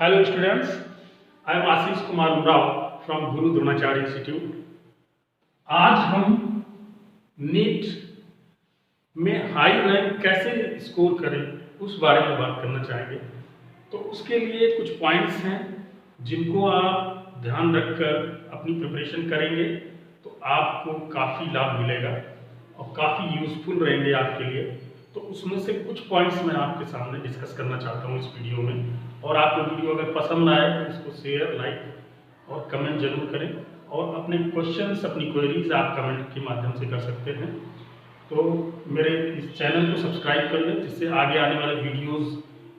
Hello students, I am Ashish Kumar Murao from Guru Dronacharya Institute. आज हम NEET में high rank कैसे score करें उस बारे में बात करना चाहेंगे। तो उसके लिए कुछ पॉइंट्स हैं जिनको आप ध्यान रखकर अपनी प्रिपरेशन करेंगे तो आपको काफ़ी लाभ मिलेगा और काफ़ी यूज़फुल रहेंगे आपके लिए। तो उसमें से कुछ पॉइंट्स मैं आपके सामने डिस्कस करना चाहता हूँ इस वीडियो में। और आपको वीडियो अगर पसंद आए तो इसको शेयर, लाइक और कमेंट जरूर करें और अपने क्वेश्चंस, अपनी क्वेरीज आप कमेंट के माध्यम से कर सकते हैं। तो मेरे इस चैनल को सब्सक्राइब कर लें जिससे आगे आने वाले वीडियोस,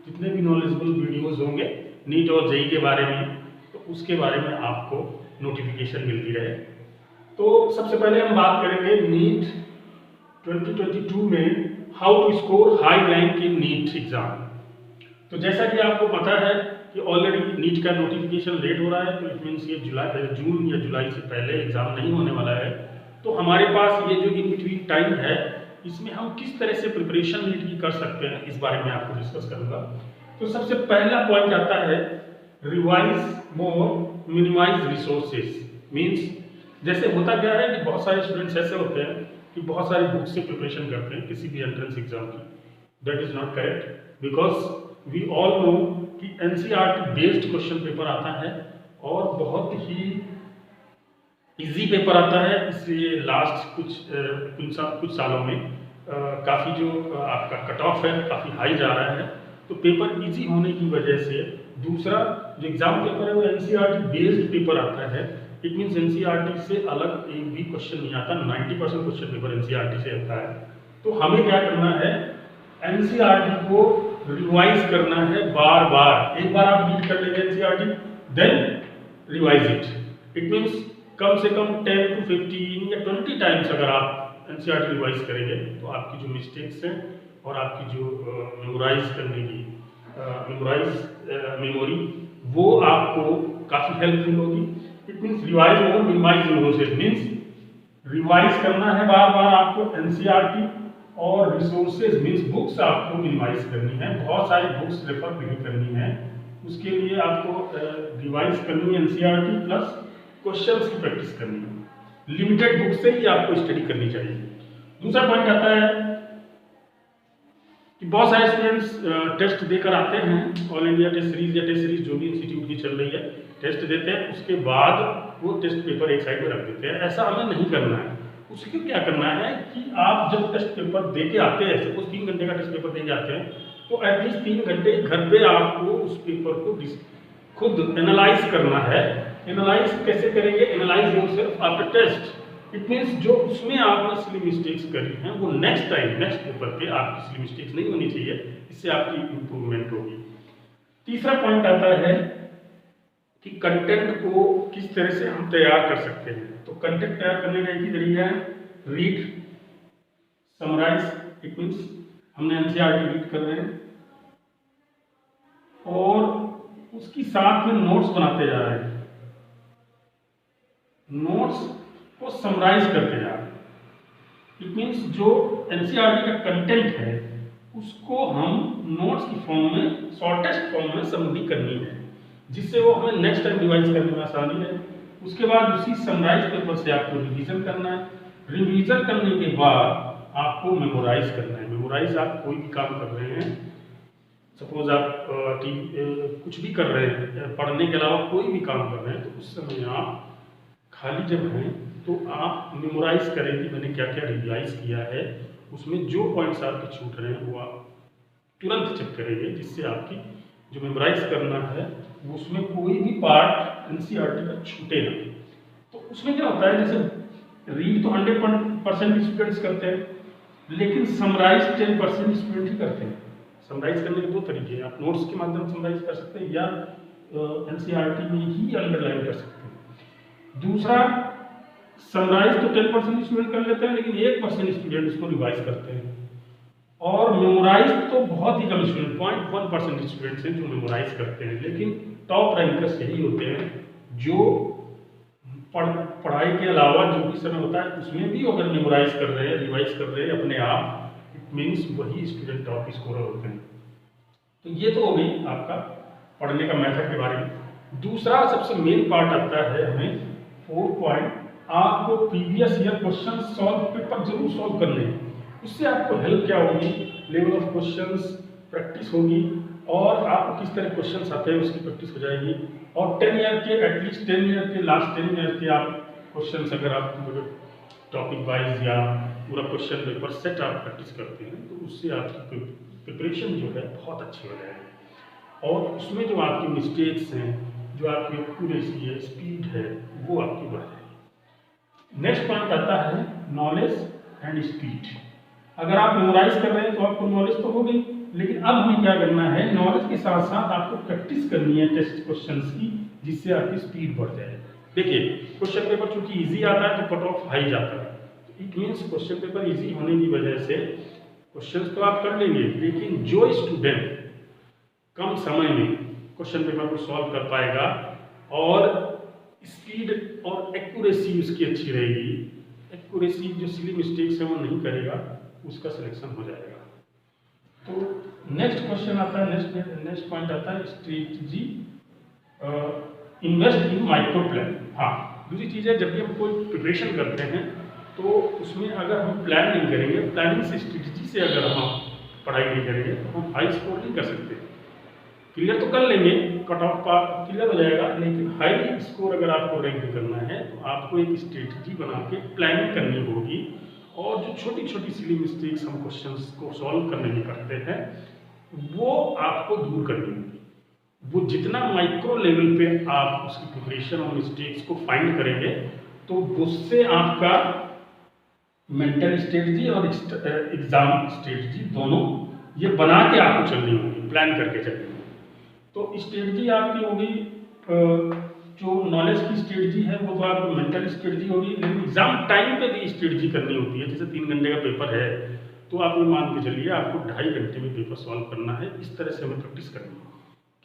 जितने भी नॉलेजेबल वीडियोस होंगे नीट और जेईई के बारे में, तो उसके बारे में आपको नोटिफिकेशन मिलती रहे। तो सबसे पहले हम बात करेंगे नीट 2022 में how to score high rank in NEET exam. तो जैसा कि आपको पता है कि ऑलरेडी नीट का नोटिफिकेशन लेट हो रहा है, तो इट मीन्स ये जून या जुलाई से पहले एग्जाम नहीं होने वाला है। तो हमारे पास ये जो इन बिटवीन टाइम है, इसमें हम किस तरह से प्रिपरेशन नीट की कर सकते हैं, इस बारे में आपको डिस्कस करूंगा। तो सबसे पहला पॉइंट आता है रिवाइज मोर मिनिमाइज रिसोर्सेज। मीन्स जैसे होता क्या है कि बहुत सारे स्टूडेंट्स ऐसे होते हैं कि बहुत सारी बुक से प्रिपरेशन करते हैं किसी भी एंट्रेंस एग्जाम की। That is not correct, because we all know कि एनसीईआरटी बेस्ड क्वेश्चन पेपर आता है और बहुत ही इजी पेपर आता है। इसलिए लास्ट कुछ सालों में काफ़ी जो आपका कट ऑफ है काफ़ी हाई जा रहा है। तो पेपर इजी होने की वजह से दूसरा जो एग्जाम पेपर है वो एनसीईआरटी बेस्ड पेपर आता है। इट मीन्स एनसीईआरटी से अलग एक भी क्वेश्चन नहीं आता। 90% क्वेश्चन पेपर एनसीईआरटी से आता है। तो हमें क्या करना है, एनसीईआरटी को रिवाइज करना है बार बार। एक बार आप रीड कर लेंगे NCERT, then revise it. It means कम से कम 10 to 15 या 20 टाइम्स अगर आप एनसीईआरटी रिवाइज करेंगे तो आपकी जो मिस्टेक्स हैं और आपकी जो मेमोराइज करने की मेमोरी वो आपको काफ़ी हेल्पफुल होगी। इट मीन्स रिवाइज और मिनिमाइज रिसोर्सेज। मीन्स रिवाइज करना है बार बार आपको एनसीईआरटी, और रिसोर्सेज मीन्स बुक्स आपको मिनिमाइज करनी है, बहुत सारी बुक्स रेफर नहीं करनी है। उसके लिए आपको रिवाइज करनी है एनसीईआरटी प्लस क्वेश्चंस की प्रैक्टिस करनी है। लिमिटेड बुक से ही आपको स्टडी करनी चाहिए। दूसरा पॉइंट आता है कि बहुत सारे स्टूडेंट्स टेस्ट देकर आते हैं, ऑल इंडिया टेस्ट सीरीज या टेस्ट सीरीज जो भी इंस्टीट्यूट की चल रही है, टेस्ट देते हैं, उसके बाद वो टेस्ट पेपर एक साइड में रख देते हैं। ऐसा हमें नहीं करना है। उसको क्या करना है कि आप जब टेस्ट पेपर दे के आते हैं, सपोज 3 घंटे का टेस्ट पेपर दे के आते हैं, तो एटलीस्ट 3 घंटे घर पे आपको उस पेपर को खुद एनालाइज करना है। एनालाइज कैसे करेंगे? Analyse yourself after test. It means जो उसमें आपने सिली मिस्टेक्स करी हैं वो नेक्स्ट पेपर पे आपकी सिली मिस्टेक्स नहीं होनी चाहिए। इससे आपकी इंप्रूवमेंट होगी। तीसरा पॉइंट आता है कि कंटेंट को किस तरह से हम तैयार कर सकते हैं। तो कंटेंट तैयार करने का एक ही तरीका है, रीड, समराइज। इट मीन्स हमने एनसीईआरटी रीड कर रहे हैं और उसकी साथ में नोट्स बनाते जा रहे हैं, नोट्स को समराइज करते जा रहे हैं। इट मीन्स जो एनसीईआरटी का कंटेंट है उसको हम नोट्स की फॉर्म में, शॉर्टेस्ट फॉर्म में समरी करनी है, जिससे वो हमें नेक्स्ट टाइम रिवाइज करने में आसानी है। उसके बाद उसी समराइज पेपर से आपको रिवीजन करना है। रिवीजन करने के बाद आपको मेमोराइज करना है। मेमोराइज आप कोई भी काम कर रहे हैं, सपोज आप कुछ भी कर रहे हैं, पढ़ने के अलावा कोई भी काम कर रहे हैं, तो उस समय आप खाली जब हैं तो आप मेमोराइज करें कि मैंने क्या क्या रिवाइज किया है। उसमें जो पॉइंट्स आपके छूट रहे हैं वो आप तुरंत चेक करेंगे, जिससे आपकी जो मेमोराइज करना है उसमें कोई भी पार्ट एनसीईआरटी का छूटे ना। तो उसमें क्या होता है, जैसे रीड तो 100% स्टूडेंट्स करते हैं, लेकिन समराइज 10% स्टूडेंट ही करते हैं। समराइज करने के 2 तरीके हैं, आप नोट्स के माध्यम से समराइज कर सकते हैं या एनसीईआरटी में ही अंडरलाइन कर सकते हैं। दूसरा, समराइज तो 10% स्टूडेंट कर लेते हैं, लेकिन 1% स्टूडेंट उसको रिवाइज करते हैं। और मेमोराइज तो बहुत ही कम स्टूडेंट, 0.1% स्टूडेंट्स हैं जो मेमोराइज करते हैं। लेकिन टॉप रैंकर्स यही होते हैं जो पढ़ाई के अलावा जो भी समय होता है उसमें भी अगर मेमोराइज कर रहे हैं, रिवाइज कर रहे हैं अपने आप, इट मीन्स वही स्टूडेंट टॉप स्कोरर होते हैं। तो ये तो हो गई आपका पढ़ने का मेथड के बारे में। दूसरा सबसे मेन पार्ट आता है हमें 4 पॉइंट, आपको previous year question solve paper जरूर सॉल्व करने हैं। उससे आपको हेल्प क्या होगी, लेवल ऑफ क्वेश्चंस प्रैक्टिस होगी और आपको किस तरह क्वेश्चंस आते हैं उसकी प्रैक्टिस हो जाएगी। और 10 ईयर के एटलीस्ट 10 ईयर के लास्ट 10 ईयर के आप क्वेश्चंस अगर आप टॉपिक वाइज या पूरा क्वेश्चन पेपर सेट आप प्रैक्टिस करते हैं तो उससे आपकी प्रिपरेशन जो है बहुत अच्छी हो जाएगी और उसमें जो आपकी मिस्टेक्स हैं, जो आपकी एक्यूरेसी है, स्पीड है, वो आपकी बढ़ जाएगी। नेक्स्ट पॉइंट आता है नॉलेज एंड स्पीड। अगर आप मेमोराइज कर रहे हैं तो आपको नॉलेज तो हो गई, लेकिन अब हमें क्या करना है, नॉलेज के साथ साथ आपको प्रैक्टिस करनी है टेस्ट क्वेश्चंस की, जिससे आपकी स्पीड बढ़ जाए। देखिए क्वेश्चन पेपर चूंकि इजी आता है तो कट ऑफ हाई जाता है, it means question paper easy होने की वजह से क्वेश्चंस तो आप कर लेंगे, लेकिन जो स्टूडेंट कम समय में क्वेश्चन पेपर को सॉल्व कर पाएगा और स्पीड और एक्यूरेसी उसकी अच्छी रहेगी, एक्यूरेसी जो सिली मिस्टेक्स है वो नहीं करेगा, उसका सिलेक्शन हो जाएगा। तो नेक्स्ट क्वेश्चन आता है, नेक्स्ट पॉइंट आता है strategy invest in micro plan. हाँ, दूसरी चीज़ है, जब भी हम कोई प्रिपरेशन करते हैं तो उसमें अगर हम प्लान नहीं करेंगे, प्लानिंग से स्ट्रेटजी से अगर हम पढ़ाई नहीं करेंगे तो हम हाई स्कोर नहीं कर सकते। क्लियर तो कर लेंगे, कट ऑफ क्लियर हो जाएगा, लेकिन हाई स्कोर अगर आपको रैंक करना है तो आपको एक स्ट्रेटजी बना के प्लानिंग करनी होगी और जो छोटी छोटी सिली मिस्टेक्स हम क्वेश्चंस को सॉल्व करने में करते हैं वो आपको दूर करनी होगी। वो जितना माइक्रो लेवल पे आप उसकी प्रिपरेशन और मिस्टेक्स को फाइंड करेंगे तो उससे आपका मेंटल स्ट्रेटजी और एग्जाम स्ट्रेटजी दोनों ये बना के आपको चलनी होगी, प्लान करके चलनी होगी। तो स्ट्रेटजी आपकी होगी, जो नॉलेज की स्ट्रेटजी है वो तो आपको मेंटल स्ट्रेटजी होगी, लेकिन एग्जाम टाइम पे भी स्ट्रेटजी करनी होती है। जैसे 3 घंटे का पेपर है तो आप ये मान के चलिए आपको 2.5 घंटे में पेपर सॉल्व करना है, इस तरह से हमें प्रैक्टिस करनी है।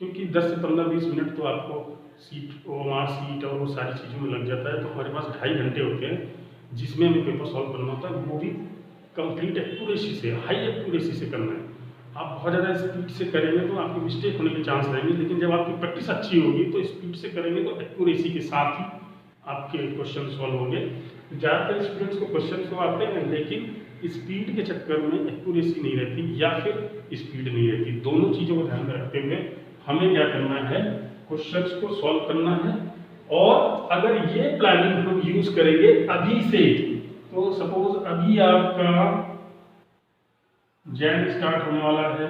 क्योंकि 10 से 15-20 मिनट तो आपको सीट और वो सारी चीज़ों में लग जाता है, तो हमारे पास 2.5 घंटे होते हैं जिसमें हमें पेपर सॉल्व करना होता है, वो भी कंप्लीट एक्यूरेसी से, हाई एक्यूरेसी से करना है। आप बहुत ज़्यादा स्पीड से करेंगे तो आपकी मिस्टेक होने के चांस रहेंगे, लेकिन जब आपकी प्रैक्टिस अच्छी होगी तो स्पीड से करेंगे तो एक्यूरेसी के साथ ही आपके क्वेश्चन सॉल्व होंगे। ज़्यादातर स्टूडेंट्स को क्वेश्चन तो आते हैं लेकिन स्पीड के चक्कर में एक्यूरेसी नहीं रहती या फिर स्पीड नहीं रहती। दोनों चीज़ों को ध्यान में रखते हुए हमें क्या करना है, क्वेश्चंस को सॉल्व करना है। और अगर ये प्लानिंग हम यूज करेंगे अभी से, तो सपोज अभी आपका जैन स्टार्ट होने वाला है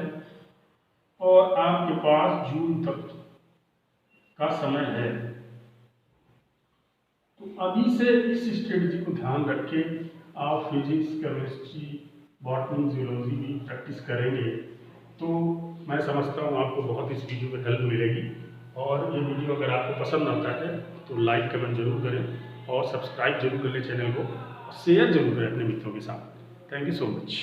और आपके पास जून तक का समय है, तो अभी से इस स्ट्रेटजी को ध्यान रख के आप फिजिक्स, केमिस्ट्री, बॉटनी, जियोलॉजी की प्रैक्टिस करेंगे तो मैं समझता हूँ आपको बहुत इस वीडियो में हेल्प मिलेगी। और ये वीडियो अगर आपको पसंद आता है तो लाइक कमेंट जरूर करें और सब्सक्राइब जरूर कर लें चैनल को, शेयर जरूर करें अपने मित्रों के साथ। Thank you so much.